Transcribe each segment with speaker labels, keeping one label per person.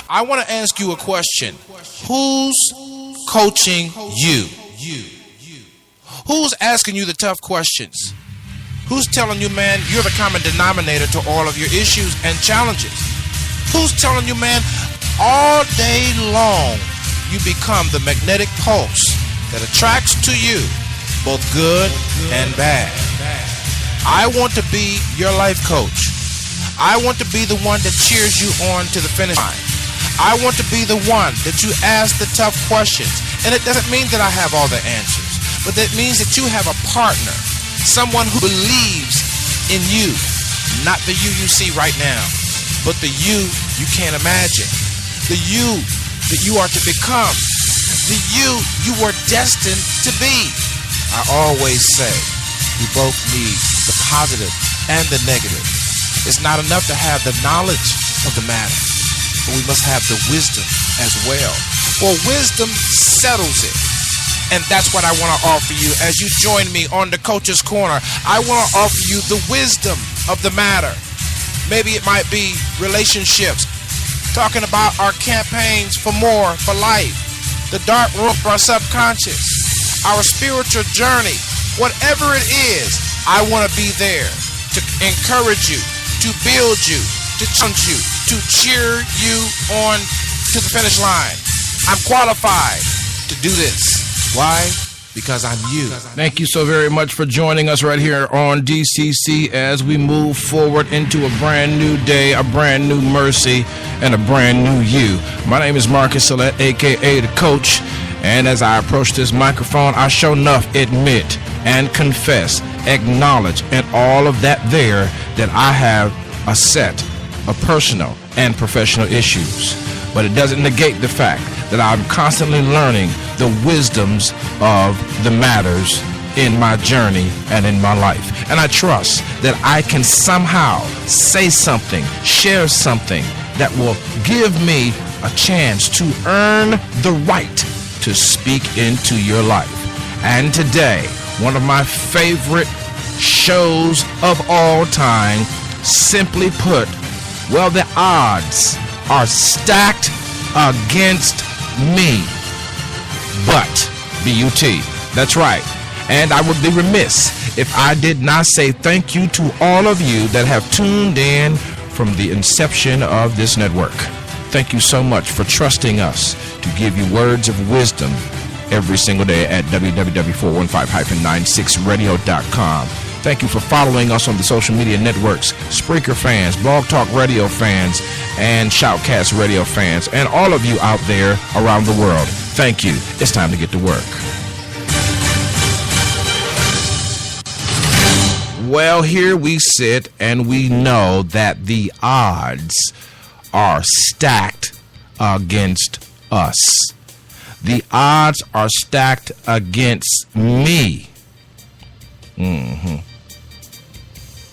Speaker 1: I want to ask you a question. Who's coaching you? Who's asking you the tough questions? Who's telling you, man, you're the common denominator to all of your issues and challenges? Who's telling you, man, all day long you become the magnetic pulse that attracts to you both good and bad? I want to be your life coach. I want to be the one that cheers you on to the finish line. I want to be the one that you ask the tough questions. And it doesn't mean that I have all the answers, but that means that you have a partner, someone who believes in you, not the you see right now, but the you can't imagine, the you that you are to become, the you are destined to be. I always say we both need the positive and the negative. It's not enough to have the knowledge of the matter, but we must have the wisdom as well. For wisdom settles it. And that's what I want to offer you as you join me on the Coach's Corner. I want to offer you the wisdom of the matter. Maybe it might be relationships, talking about our campaigns for more, for life, the dark room for our subconscious, our spiritual journey. Whatever it is, I want to be there to encourage you, to build you, to challenge you, to cheer you on to the finish line. I'm qualified to do this. Why? Because I'm you.
Speaker 2: Thank you so very much for joining us right here on DCC as we move forward into a brand new day, a brand new mercy, and a brand new you. My name is Marcus Sillette, a.k.a. The Coach, and as I approach this microphone, I sure enough admit and confess, acknowledge, and all of that there that I have a set of personal and professional issues. But it doesn't negate the fact that I'm constantly learning the wisdoms of the matters in my journey and in my life. And I trust that I can somehow say something, share something that will give me a chance to earn the right to speak into your life. And today, one of my favorite shows of all time, simply put, well, the odds are stacked against me. But, B-U-T, that's right. And I would be remiss if I did not say thank you to all of you that have tuned in from the inception of this network. Thank you so much for trusting us to give you words of wisdom every single day at www.415-96radio.com. Thank you for following us on the social media networks, Spreaker fans, Blog Talk Radio fans, and Shoutcast Radio fans, and all of you out there around the world. Thank you. It's time to get to work. Well, here we sit and we know that the odds are stacked against us. The odds are stacked against me.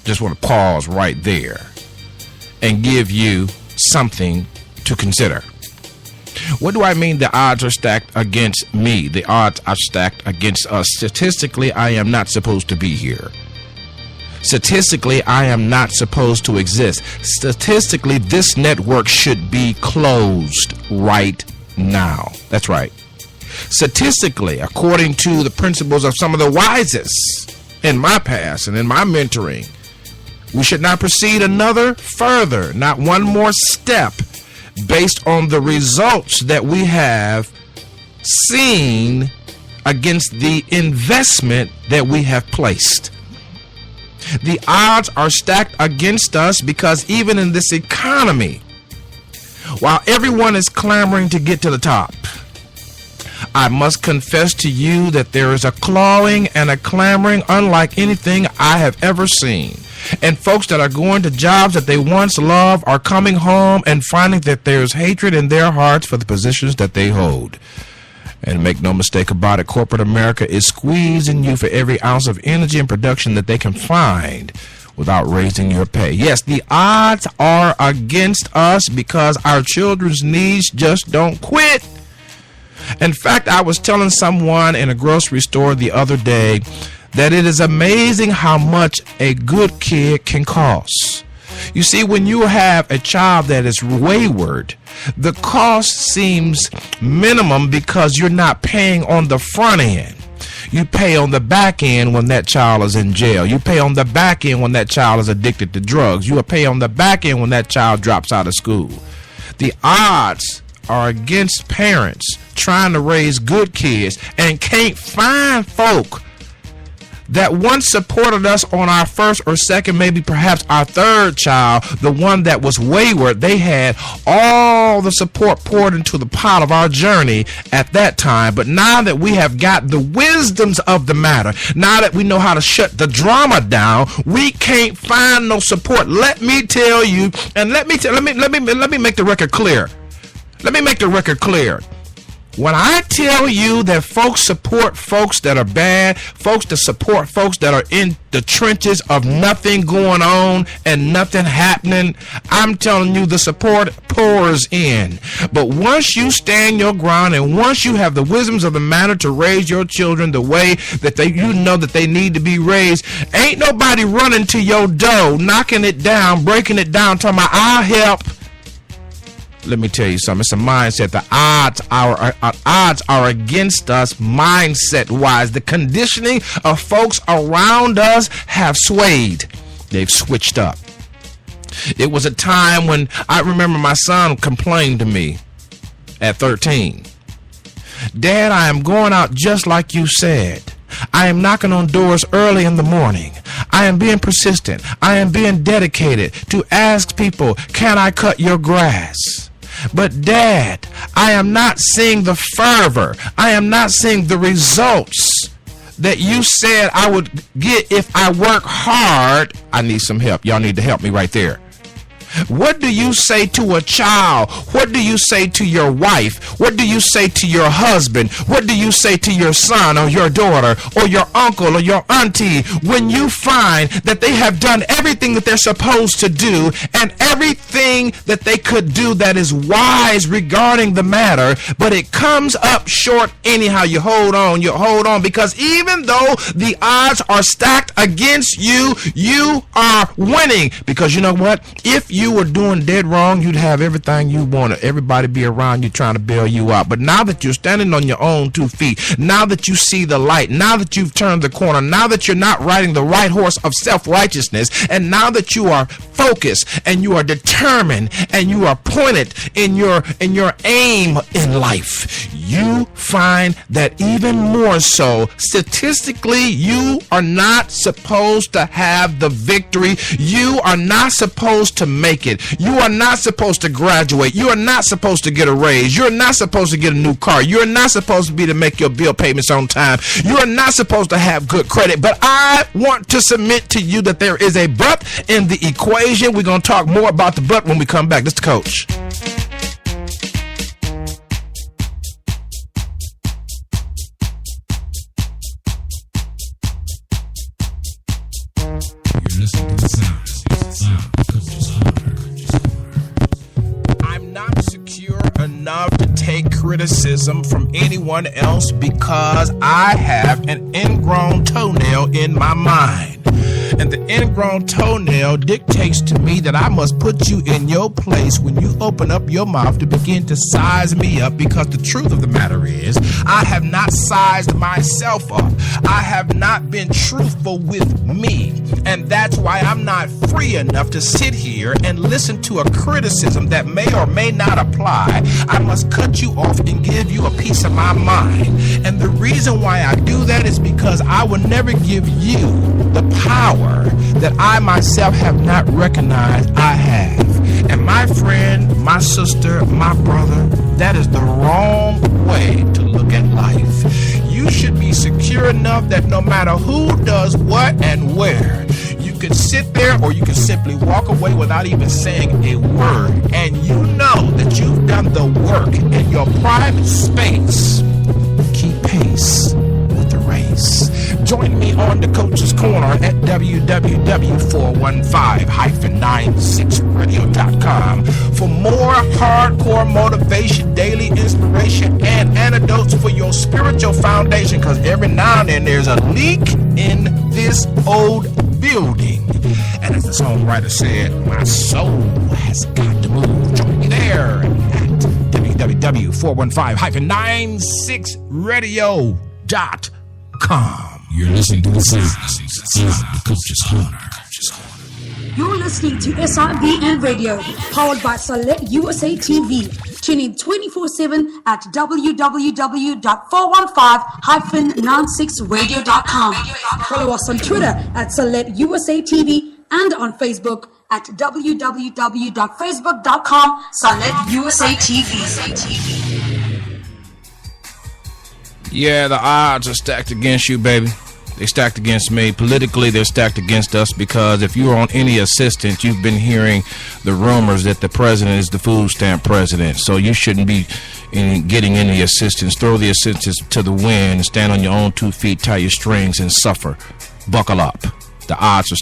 Speaker 2: Just want to pause right there and give you something to consider. What do I mean the odds are stacked against me? The odds are stacked against us. Statistically, I am not supposed to be here. Statistically, I am not supposed to exist. Statistically, this network should be closed right now. That's right. Statistically, according to the principles of some of the wisest in my past and in my mentoring, we should not proceed another further, not one more step, based on the results that we have seen against the investment that we have placed. The odds are stacked against us because even in this economy, while everyone is clamoring to get to the top, I must confess to you that there is a clawing and a clamoring unlike anything I have ever seen. And folks that are going to jobs that they once loved are coming home and finding that there's hatred in their hearts for the positions that they hold. And make no mistake about it, corporate America is squeezing you for every ounce of energy and production that they can find without raising your pay. Yes, the odds are against us because our children's needs just don't quit. In fact, I was telling someone in a grocery store the other day that it is amazing how much a good kid can cost. You see, when you have a child that is wayward, the cost seems minimum because you're not paying on the front end. You pay on the back end when that child is in jail. You pay on the back end when that child is addicted to drugs. You pay on the back end when that child drops out of school. The odds are against parents trying to raise good kids and can't find folk that once supported us on our first or second, maybe perhaps our third child, the one that was wayward. They had all the support poured into the pot of our journey at that time. But now that we have got the wisdoms of the matter, now that we know how to shut the drama down, we can't find no support. Let me tell you, and let me make the record clear. Let me make the record clear. When I tell you that folks support folks that are bad, folks that support folks that are in the trenches of nothing going on and nothing happening, I'm telling you the support pours in. But once you stand your ground and once you have the wisdoms of the matter to raise your children the way that you know that they need to be raised, ain't nobody running to your door, knocking it down, breaking it down, talking about I'll help. Let me tell you something. It's a mindset. The odds are against us mindset-wise. The conditioning of folks around us have swayed. They've switched up. It was a time when I remember my son complained to me at 13. Dad, I am going out just like you said. I am knocking on doors early in the morning. I am being persistent. I am being dedicated to ask people, can I cut your grass? But Dad, I am not seeing the fervor. I am not seeing the results that you said I would get if I work hard. I need some help. Y'all need to help me right there. What do you say to a child? What do you say to your wife? What do you say to your husband? What do you say to your son or your daughter or your uncle or your auntie when you find that they have done everything that they're supposed to do and everything that they could do that is wise regarding the matter, but it comes up short anyhow? You hold on, because even though the odds are stacked against you, you are winning. Because you know what? If you were doing dead wrong, you'd have everything you wanted. Everybody be around you trying to bail you out. But now that you're standing on your own 2 feet, now that you see the light, now that you've turned the corner, now that you're not riding the right horse of self-righteousness, and now that you are focused and you are determined and you are pointed in your aim in life, you find that even more so, statistically, you are not supposed to have the victory. You are not supposed to make it. You are not supposed to graduate. You are not supposed to get a raise. You're not supposed to get a new car. You're not supposed to be to make your bill payments on time. You are not supposed to have good credit. But I want to submit to you that there is a but in the equation. We're going to talk more about the but when we come back. This is the coach.
Speaker 3: You're listening to the sound.
Speaker 1: I'm not secure enough to take criticism from anyone else because I have an ingrown toenail in my mind. And the ingrown toenail dictates to me that I must put you in your place when you open up your mouth to begin to size me up, because the truth of the matter is I have not sized myself up. I have not been truthful with me. And that's why I'm not free enough to sit here and listen to a criticism that may or may not apply. I must cut you off and give you a piece of my mind. And the reason why I do that is because I will never give you the power that I myself have not recognized I have. And my friend, my sister, my brother, that is the wrong way to look at life. You should be secure enough that no matter who does what and where, you can sit there or you can simply walk away without even saying a word, and you know that you've done the work in your private space. Keep pace with the race. Join me on the Coach's Corner at www.415-96radio.com for more hardcore motivation, daily inspiration, and antidotes for your spiritual foundation, because every now and then there's a leak in this old building.
Speaker 2: And as the songwriter said, my soul has got to move. Join me there at www.415-96radio.com.
Speaker 3: You're listening to the sound of the Coach's Corner.
Speaker 4: You're listening to SIBN Radio, powered by Select USA TV. Tune in 24/7 at www.415-96radio.com. Follow us on Twitter at Select USA TV and on Facebook at www.facebook.com/SelectUSATV.
Speaker 2: Yeah, the odds are stacked against you, baby. They stacked against me. Politically, they're stacked against us because if you're on any assistance, you've been hearing the rumors that the president is the food stamp president. So you shouldn't be getting any assistance. Throw the assistance to the wind, stand on your own 2 feet, tie your strings, and suffer. Buckle up. The odds are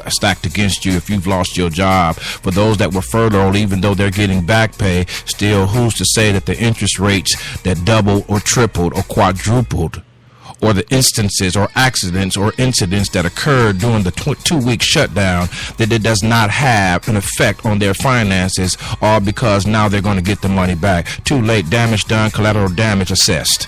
Speaker 2: stacked against you if you've lost your job. For those that were furloughed, even though they're getting back pay, still, who's to say that the interest rates that doubled or tripled or quadrupled, or the instances or accidents or incidents that occurred during the 2-week shutdown, that it does not have an effect on their finances, all because now they're going to get the money back. Too late, damage done, collateral damage assessed.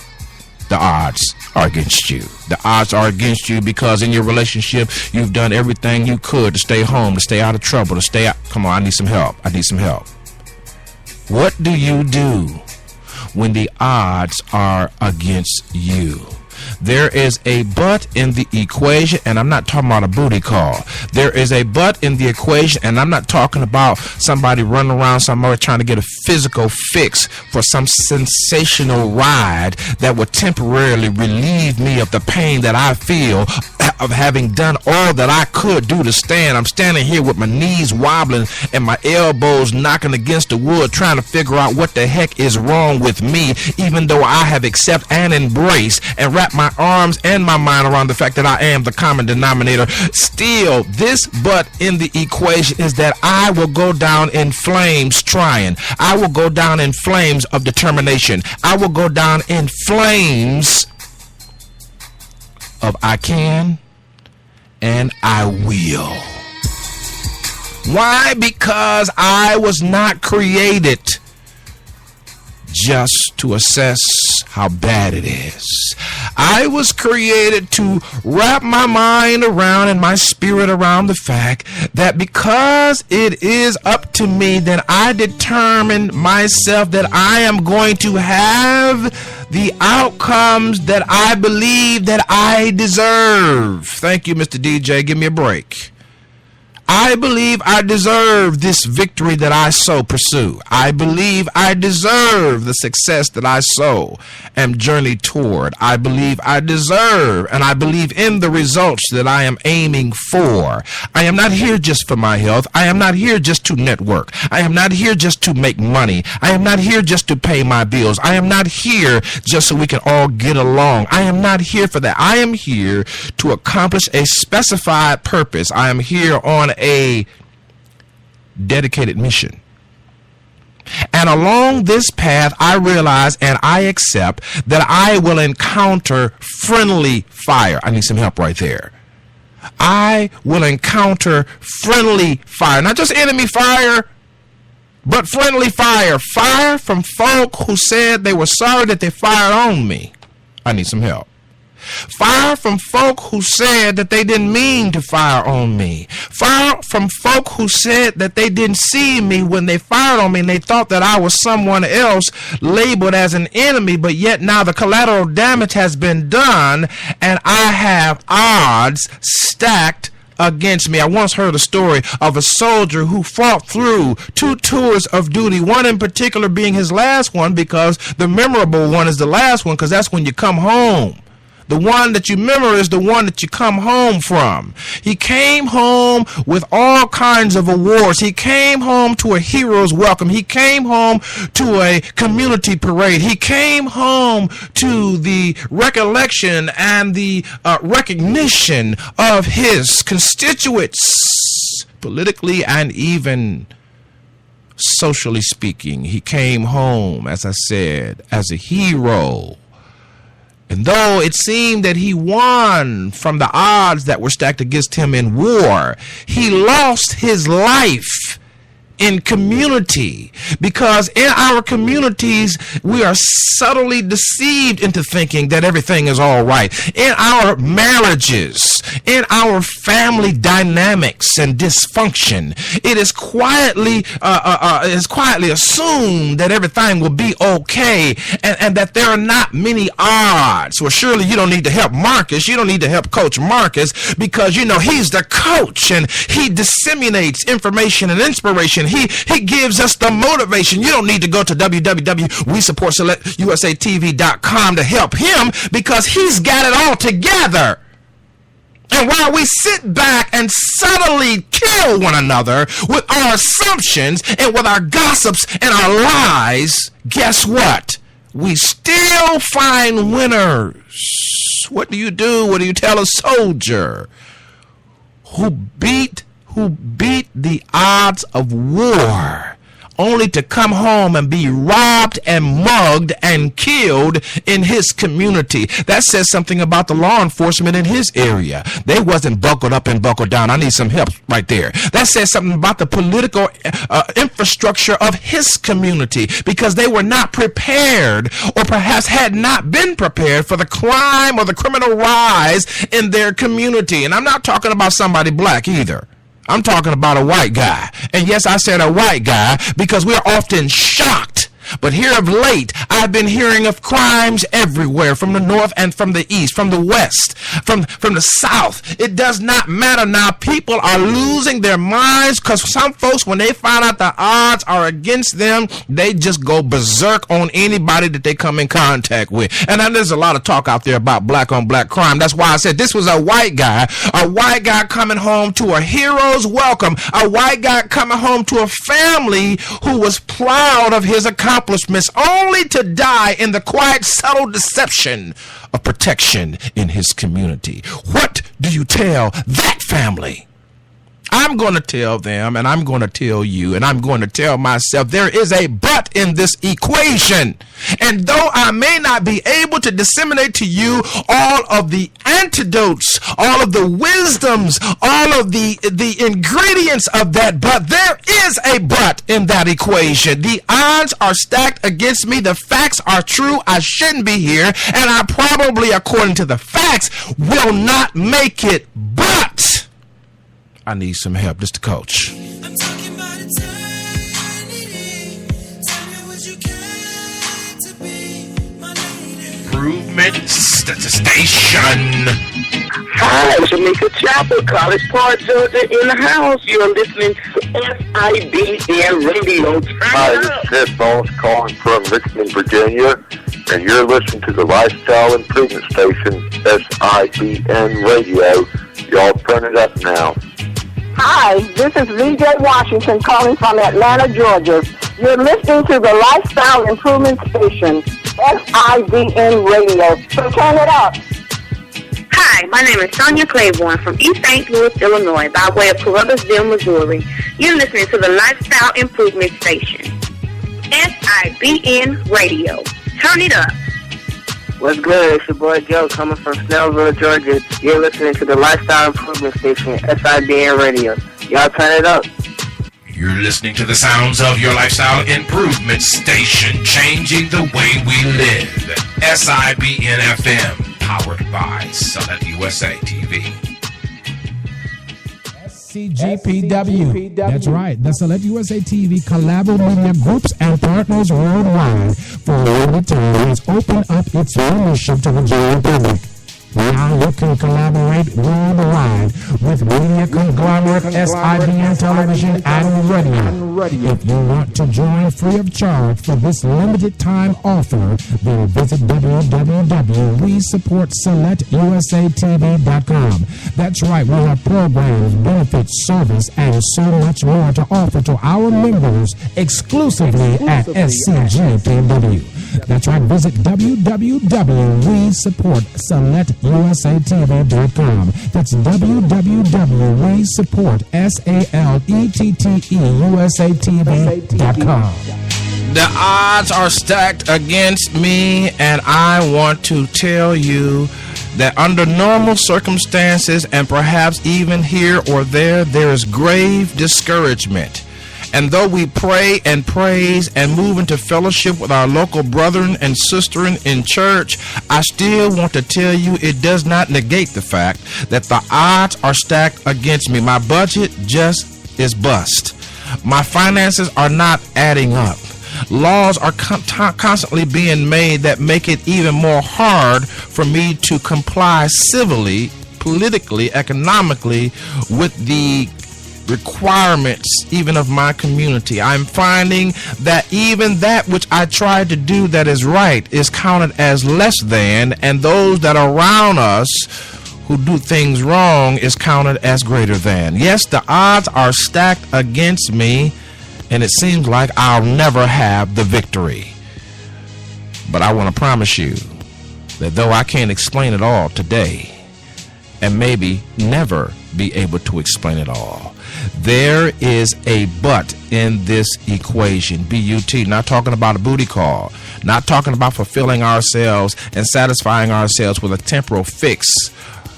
Speaker 2: The odds are against you. The odds are against you because in your relationship, you've done everything you could to stay home, to stay out of trouble, to stay out. Come on, I need some help. I need some help. What do you do when the odds are against you? There is a but in the equation, and I'm not talking about a booty call. There is a but in the equation, and I'm not talking about somebody running around somewhere trying to get a physical fix for some sensational ride that would temporarily relieve me of the pain that I feel of having done all that I could do to stand. I'm standing here with my knees wobbling and my elbows knocking against the wood, trying to figure out what the heck is wrong with me, even though I have accepted and embraced and wrapped my arms and my mind around the fact that I am the common denominator. Still, this but in the equation is that I will go down in flames trying. I will go down in flames of determination. I will go down in flames of I can and I will. Why? Because I was not created just to assess how bad it is. I was created to wrap my mind around and my spirit around the fact that because it is up to me, then I determine myself that I am going to have the outcomes that I believe that I deserve. Thank you, Mr. DJ. Give me a break. I believe I deserve this victory that I so pursue. I believe I deserve the success that I so am journey toward. I believe I deserve and I believe in the results that I am aiming for. I am not here just for my health. I am not here just to network. I am not here just to make money. I am not here just to pay my bills. I am not here just so we can all get along. I am not here for that. I am here to accomplish a specified purpose. I am here on a dedicated mission. And along this path, I realize and I accept that I will encounter friendly fire. I need some help right there. I will encounter friendly fire. Not just enemy fire, but friendly fire. Fire from folk who said they were sorry that they fired on me. I need some help. Fire from folk who said that they didn't mean to fire on me. Fire from folk who said that they didn't see me when they fired on me and they thought that I was someone else labeled as an enemy, but yet now the collateral damage has been done and I have odds stacked against me. I once heard a story of a soldier who fought through 2 tours of duty, one in particular being his last one, because the memorable one is the last one because that's when you come home. The one that you remember is the one that you come home from. He came home with all kinds of awards. He came home to a hero's welcome. He came home to a community parade. He came home to the recollection and the recognition of his constituents, politically and even socially speaking. He came home, as I said, as a hero. And though it seemed that he won from the odds that were stacked against him in war, he lost his life in community, because in our communities we are subtly deceived into thinking that everything is all right. In our marriages, in our family dynamics and dysfunction, it is quietly assumed that everything will be okay, and that there are not many odds. Well, surely you don't need to help Marcus. You don't need to help Coach Marcus, because you know he's the coach and he disseminates information and inspiration. He gives us the motivation. You don't need to go to www.WeSupportSelectUSATV.com to help him, because he's got it all together. And while we sit back and subtly kill one another with our assumptions and with our gossips and our lies, guess what? We still find winners. What do you do? What do you tell a soldier who beat the odds of war, only to come home and be robbed and mugged and killed in his community? That says something about the law enforcement in his area. They wasn't buckled up and buckled down. I need some help right there. That says something about the political infrastructure of his community, because they were not prepared, or perhaps had not been prepared, for the crime or the criminal rise in their community. And I'm not talking about somebody black either. I'm talking about a white guy. And yes, I said a white guy because we're often shocked. But here of late, I've been hearing of crimes everywhere, from the north and from the east, from the west, from the south. It does not matter now. People are losing their minds, because some folks, when they find out the odds are against them, they just go berserk on anybody that they come in contact with. And then there's a lot of talk out there about black on black crime. That's why I said this was a white guy coming home to a hero's welcome, a white guy coming home to a family who was proud of his accomplishments, only to die in the quiet, subtle deception of protection in his community. What do you tell that family? I'm going to tell them, and I'm going to tell you, and I'm going to tell myself, there is a but in this equation. And though I may not be able to disseminate to you all of the antidotes, all of the wisdoms, all of the ingredients of that, but there is a but in that equation. The odds are stacked against me. The facts are true. I shouldn't be here, and I probably, according to the facts, will not make it. But I need some help. This is the coach.
Speaker 5: I'm talking about eternity. Tell me what you care to be, my lady.
Speaker 2: Improvement Station.
Speaker 6: Hi, Jamaica Chapel, College Park, Georgia, in the house. You're listening to SIBN Radio.
Speaker 7: Hi, this is Ted Bones calling from Richmond, Virginia, and you're listening to the Lifestyle Improvement Station, SIBN Radio. Y'all turn it up now.
Speaker 8: Hi, this is VJ Washington calling from Atlanta, Georgia. You're listening to the Lifestyle Improvement Station, SIBN Radio. So turn it up.
Speaker 9: Hi, my name is Sonia Claiborne from East St. Louis, Illinois, by way of Columbusville, Missouri. You're listening to the Lifestyle Improvement Station, SIBN Radio. Turn it up.
Speaker 6: What's good? It's your boy Joe coming from Snellville, Georgia. You're listening to the Lifestyle Improvement Station, SIBN Radio. Y'all turn it up.
Speaker 2: You're listening to the sounds of your Lifestyle Improvement Station, changing the way we live. SIBN FM, powered by Select USA TV.
Speaker 10: CGPW. That's right. The Select USA TV collabo media groups and partners worldwide for a limited time has opened up its membership to the general public. Now you can collaborate worldwide with media conglomerate SIBN Television and Radio. If you want to join free of charge for this limited time offer, then visit www.WeSupportSelectUSATV.com. That's right, we have programs, benefits, service, and so much more to offer to our members exclusively at SCGPW. That's right, visit www.WeSupportSelectUSATV.com. That's www.WeSupportSelectUSATV.com.
Speaker 2: The odds are stacked against me, and I want to tell you that under normal circumstances, and perhaps even here or there is grave discouragement. And though we pray and praise and move into fellowship with our local brethren and sisters in church, I still want to tell you it does not negate the fact that the odds are stacked against me. My budget just is bust. My finances are not adding up. Laws are constantly being made that make it even more hard for me to comply civilly, politically, economically with the requirements even of my community. I'm finding that even that which I try to do that is right is counted as less than, and those that are around us who do things wrong is counted as greater than. Yes, the odds are stacked against me, and it seems like I'll never have the victory. But I want to promise you that though I can't explain it all today, and maybe never be able to explain it all, there is a but in this equation. B-U-T, not talking about a booty call, not talking about fulfilling ourselves and satisfying ourselves with a temporal fix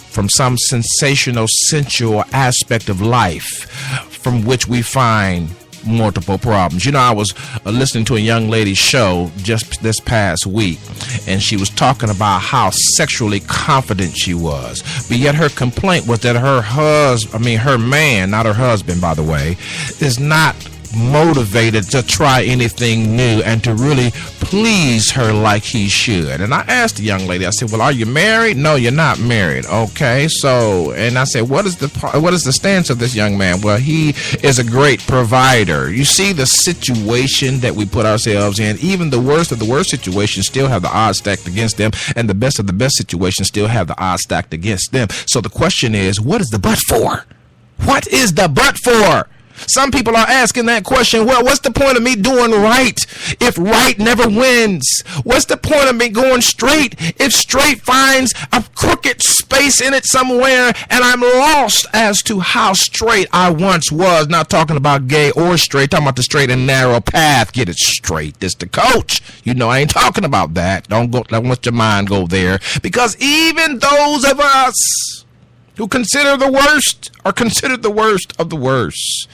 Speaker 2: from some sensational, sensual aspect of life from which we find multiple problems. You know, I was listening to a young lady's show just this past week, and she was talking about how sexually confident she was, but yet her complaint was that her man, not her husband, by the way, is not motivated to try anything new and to really please her like he should. And I asked the young lady, I said, well, are you married? No, you're not married. Okay, so, and I said, what is the stance of this young man? Well, he is a great provider. You see the situation that we put ourselves in. Even the worst of the worst situations still have the odds stacked against them, and the best of the best situations still have the odds stacked against them. So the question is, what is the but for? What is the but for? Some people are asking that question. Well, what's the point of me doing right if right never wins? What's the point of me going straight if straight finds a crooked space in it somewhere and I'm lost as to how straight I once was? Not talking about gay or straight, talking about the straight and narrow path. Get it straight. This the coach. You know I ain't talking about that. Don't let your mind go there, because even those of us who consider the worst are considered the worst of the worst,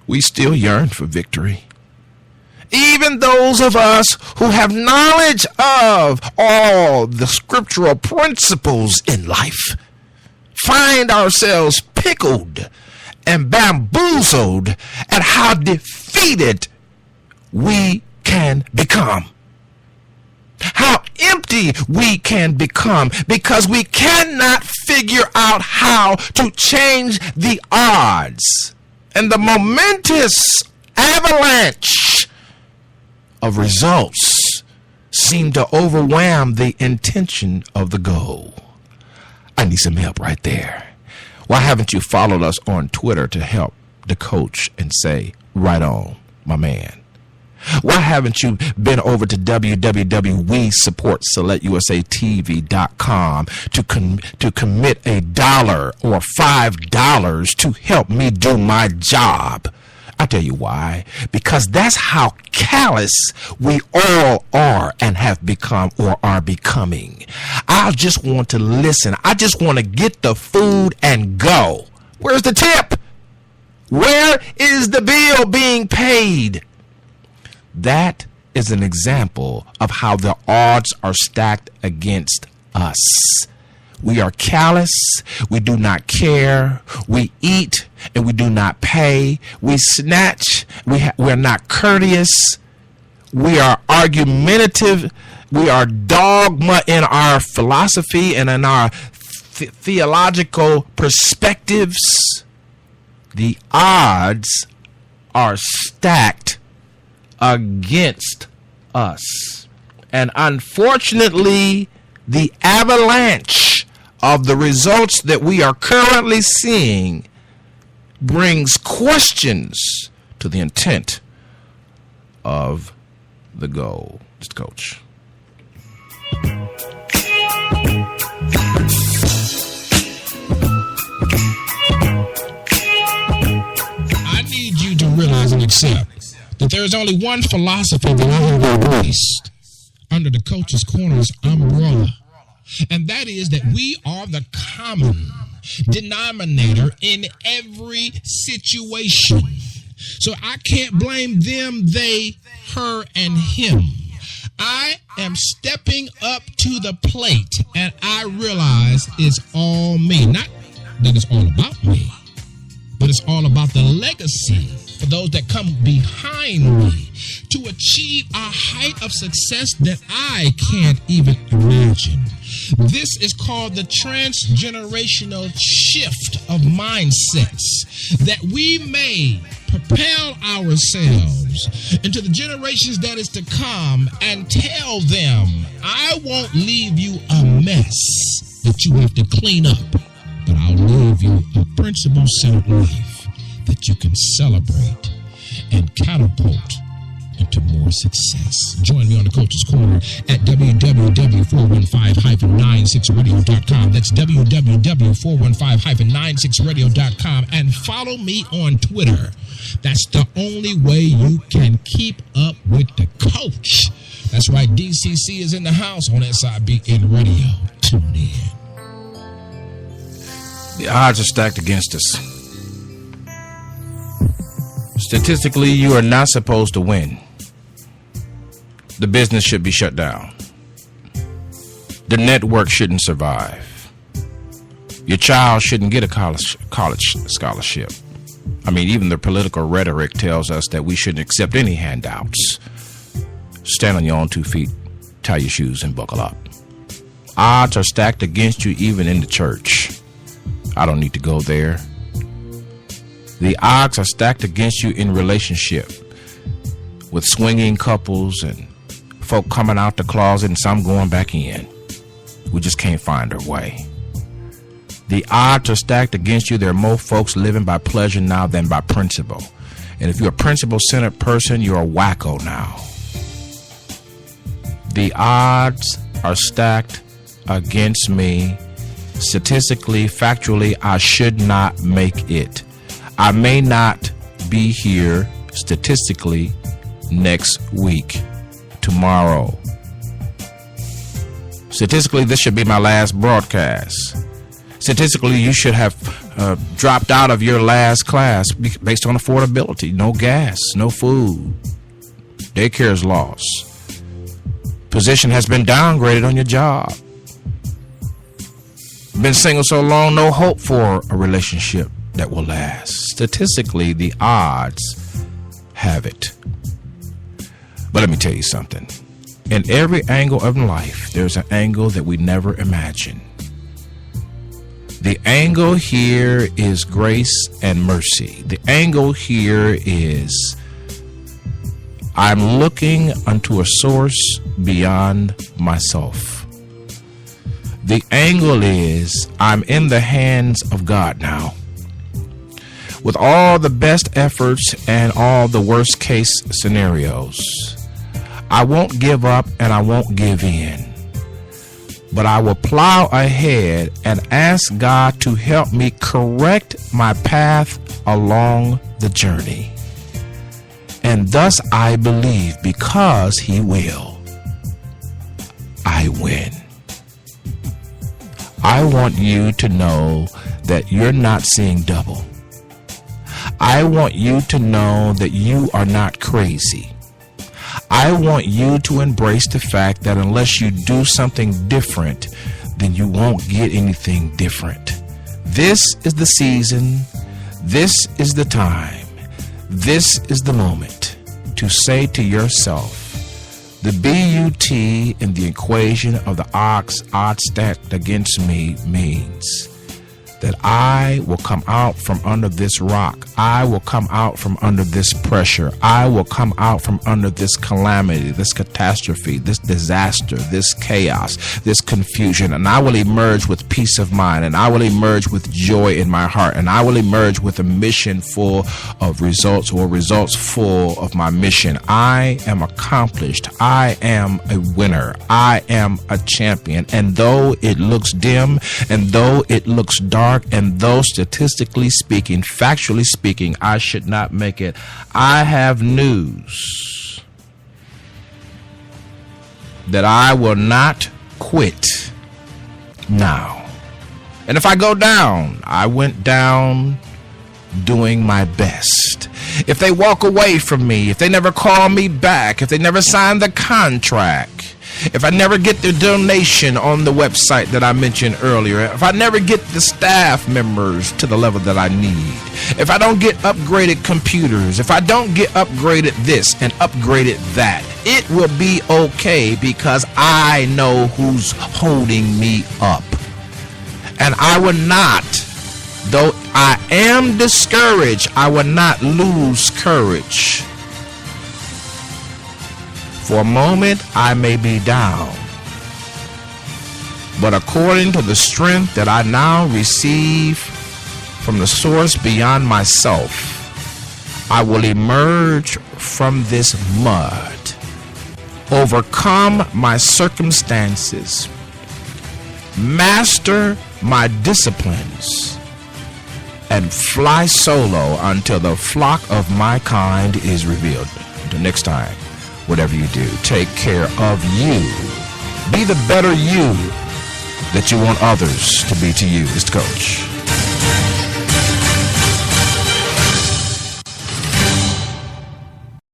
Speaker 2: we still yearn for victory. Even those of us who have knowledge of all the scriptural principles in life find ourselves pickled and bamboozled at how defeated we can become. How empty we can become because we cannot figure out how to change the odds and the momentous avalanche of results seem to overwhelm the intention of the goal. I need some help right there. Why haven't you followed us on Twitter to help the coach and say, right on, my man? Why haven't you been over to www.we-support-SelectUSATV.com to commit $1 or $5 to help me do my job? I tell you why. Because that's how callous we all are and have become or are becoming. I just want to listen. I just want to get the food and go. Where's the tip? Where is the bill being paid? That is an example of how the odds are stacked against us. We are callous. We do not care. We eat and we do not pay. We snatch. We're not courteous. We are argumentative. We are dogma in our philosophy and in our theological perspectives. The odds are stacked against us. And unfortunately, the avalanche of the results that we are currently seeing brings questions to the intent of the goal. Mr. Coach.
Speaker 10: I need you to realize and accept that there is only one philosophy that I have embraced under the Coach's Corner's umbrella, and that is that we are the common denominator in every situation. So I can't blame them, they, her, and him. I am stepping up to the plate, and I realize it's all me. Not that it's all about me, but it's all about the legacy for those that come behind me to achieve a height of success that I can't even imagine. This is called the transgenerational shift of mindsets, that we may propel ourselves into the generations that is to come and tell them, I won't leave you a mess that you have to clean up, but I'll leave you a principle-centered life that you can celebrate and catapult into more success. Join me on the Coach's Corner at www.415-96radio.com. That's www.415-96radio.com. And follow me on Twitter. That's the only way you can keep up with the coach. That's right, DCC is in the house on SIBN Radio. Tune in.
Speaker 2: The odds are stacked against us. Statistically, you are not supposed to win. The business should be shut down. The network shouldn't survive. Your child shouldn't get a college scholarship. I mean, even the political rhetoric tells us that we shouldn't accept any handouts. Stand on your own 2 feet, tie your shoes, and buckle up. Odds are stacked against you even in the church. I don't need to go there. The odds are stacked against you in relationship with swinging couples and folk coming out the closet and some going back in. We just can't find our way. The odds are stacked against you. There are more folks living by pleasure now than by principle. And if you're a principle-centered person, you're a wacko now. The odds are stacked against me. Statistically, factually, I should not make it. I may not be here statistically next week, tomorrow. Statistically, this should be my last broadcast. Statistically, you should have dropped out of your last class based on affordability. No gas, no food. Daycare is lost. Position has been downgraded on your job. Been single so long, no hope for a relationship that will last. Statistically, the odds have it. But let me tell you something. In every angle of life, there's an angle that we never imagined. The angle here is grace and mercy. The angle here is I'm looking unto a source beyond myself. The angle is I'm in the hands of God now. With all the best efforts and all the worst case scenarios, I won't give up and I won't give in. But I will plow ahead and ask God to help me correct my path along the journey. And thus I believe, because He will, I win. I want you to know that you're not seeing double. I want you to know that you are not crazy. I want you to embrace the fact that unless you do something different, then you won't get anything different. This is the season. This is the time. This is the moment to say to yourself, the BUT in the equation of the odds stacked against me means that I will come out from under this rock. I will come out from under this pressure. I will come out from under this calamity, this catastrophe, this disaster, this chaos, this confusion. And I will emerge with peace of mind. And I will emerge with joy in my heart. And I will emerge with a mission full of results, or results full of my mission. I am accomplished. I am a winner. I am a champion. And though it looks dim, and though it looks dark, mark, and though statistically speaking, factually speaking, I should not make it, I have news that I will not quit now. And if I go down, I went down doing my best. If they walk away from me, if they never call me back, if they never sign the contract, if I never get the donation on the website that I mentioned earlier, if I never get the staff members to the level that I need, if I don't get upgraded computers, if I don't get upgraded this and upgraded that, it will be okay because I know who's holding me up. And I will not, though I am discouraged, I will not lose courage. For a moment, I may be down, but according to the strength that I now receive from the source beyond myself, I will emerge from this mud, overcome my circumstances, master my disciplines, and fly solo until the flock of my kind is revealed. Until next time, whatever you do, take care of you. Be the better you that you want others to be to you. It's the Coach.